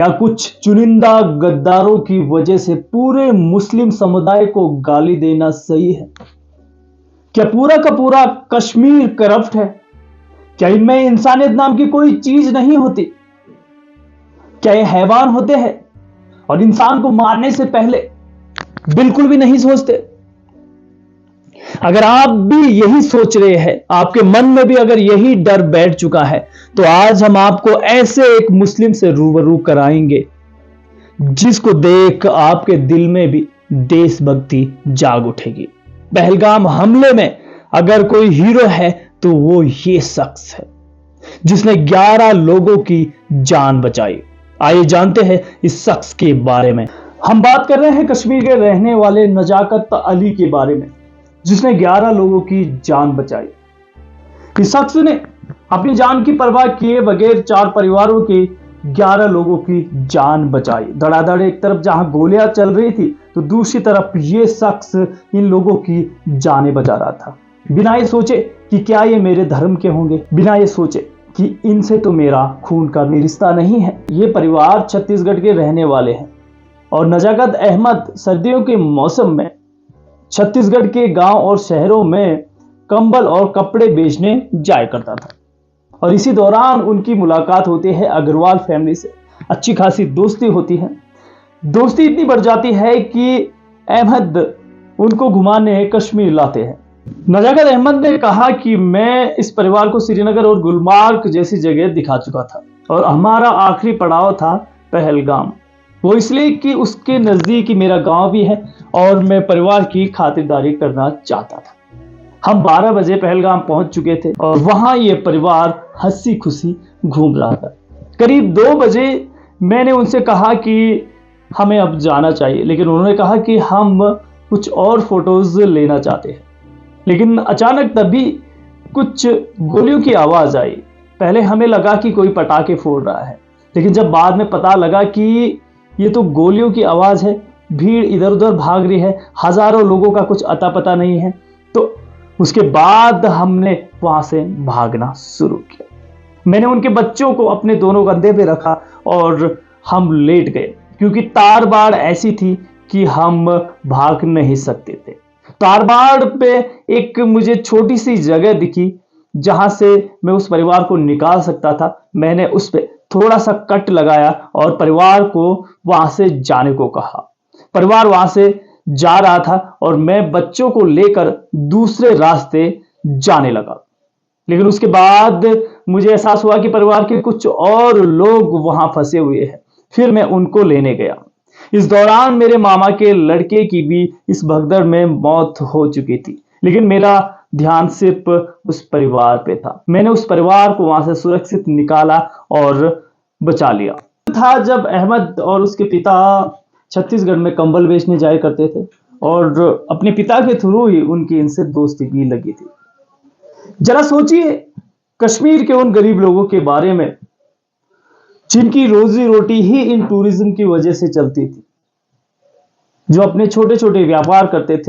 क्या कुछ चुनिंदा गद्दारों की वजह से पूरे मुस्लिम समुदाय को गाली देना सही है? क्या पूरा का पूरा कश्मीर करप्ट है? क्या इनमें इंसानियत नाम की कोई चीज नहीं होती? क्या ये हैवान होते हैं और इंसान को मारने से पहले बिल्कुल भी नहीं सोचते? अगर आप भी यही सोच रहे हैं, आपके मन में भी अगर यही डर बैठ चुका है, तो आज हम आपको ऐसे एक मुस्लिम से रूबरू कराएंगे जिसको देख आपके दिल में भी देशभक्ति जाग उठेगी। पहलगाम हमले में अगर कोई हीरो है तो वो ये शख्स है जिसने 11 लोगों की जान बचाई। आइए जानते हैं इस शख्स के बारे में। हम बात कर रहे हैं कश्मीर के रहने वाले नजाकत अली के बारे में, जिसने 11 लोगों की जान बचाई। इस शख्स ने अपनी जान की परवाह किए बगैर 4 परिवारों के 11 लोगों की जान बचाई। धड़ाधड़ एक तरफ जहां गोलियां चल रही थी तो दूसरी तरफ ये शख्स इन लोगों की जानें बचा रहा था, बिना ये सोचे कि क्या ये मेरे धर्म के होंगे, बिना ये सोचे कि इनसे तो मेरा खून का भी रिश्ता नहीं है। ये परिवार छत्तीसगढ़ के रहने वाले हैं और नजाकत अहमद सर्दियों के मौसम में छत्तीसगढ़ के गांव और शहरों में कंबल और कपड़े बेचने जाया करता था और इसी दौरान उनकी मुलाकात होती है अग्रवाल फैमिली से। अच्छी खासी दोस्ती होती है। दोस्ती इतनी बढ़ जाती है कि अहमद उनको घुमाने कश्मीर लाते हैं। नजाकत अहमद ने कहा कि मैं इस परिवार को श्रीनगर और गुलमार्ग जैसी जगह दिखा चुका था और हमारा आखिरी पड़ाव था पहलगाम। वो इसलिए कि उसके नजदीक ही मेरा गांव भी है और मैं परिवार की खातिरदारी करना चाहता था। हम 12 बजे पहलगाम पहुंच चुके थे और वहां ये परिवार हंसी खुशी घूम रहा था। करीब 2 बजे मैंने उनसे कहा कि हमें अब जाना चाहिए, लेकिन उन्होंने कहा कि हम कुछ और फोटोज लेना चाहते हैं। लेकिन अचानक तभी कुछ गोलियों की आवाज आई। पहले हमें लगा कि कोई पटाखे फोड़ रहा है, लेकिन जब बाद में पता लगा कि ये तो गोलियों की आवाज है, भीड़ इधर उधर भाग रही है, हजारों लोगों का कुछ अता पता नहीं है, तो उसके बाद हमने वहां से भागना शुरू किया। मैंने उनके बच्चों को अपने दोनों कंधे पे रखा और हम लेट गए, क्योंकि तार बाड़ ऐसी थी कि हम भाग नहीं सकते थे। तार बाड़ पे एक मुझे छोटी सी जगह दिखी जहां से मैं उस परिवार को निकाल सकता था। मैंने उस पे थोड़ा सा कट लगाया और परिवार को वहां से जाने को कहा। परिवार वहां से जा रहा था और मैं बच्चों को लेकर दूसरे रास्ते जाने लगा। लेकिन उसके बाद मुझे एहसास हुआ कि परिवार के कुछ और लोग वहां फंसे हुए हैं। फिर मैं उनको लेने गया। इस दौरान मेरे मामा के लड़के की भी इस भगदड़ में मौत हो चुकी थी, लेकिन मेरा ध्यान सिर्फ उस परिवार पे था। मैंने उस परिवार को वहां से सुरक्षित निकाला और बचा लिया। था जब अहमद और उसके पिता छत्तीसगढ़ में कंबल बेचने जाया करते थे और अपने पिता के थ्रू ही उनकी इनसे दोस्ती भी लगी थी। जरा सोचिए कश्मीर के उन गरीब लोगों के बारे में जिनकी रोजी रोटी ही इन टूरिज्म की वजह से चलती थी, जो अपने छोटे छोटे व्यापार करते थे।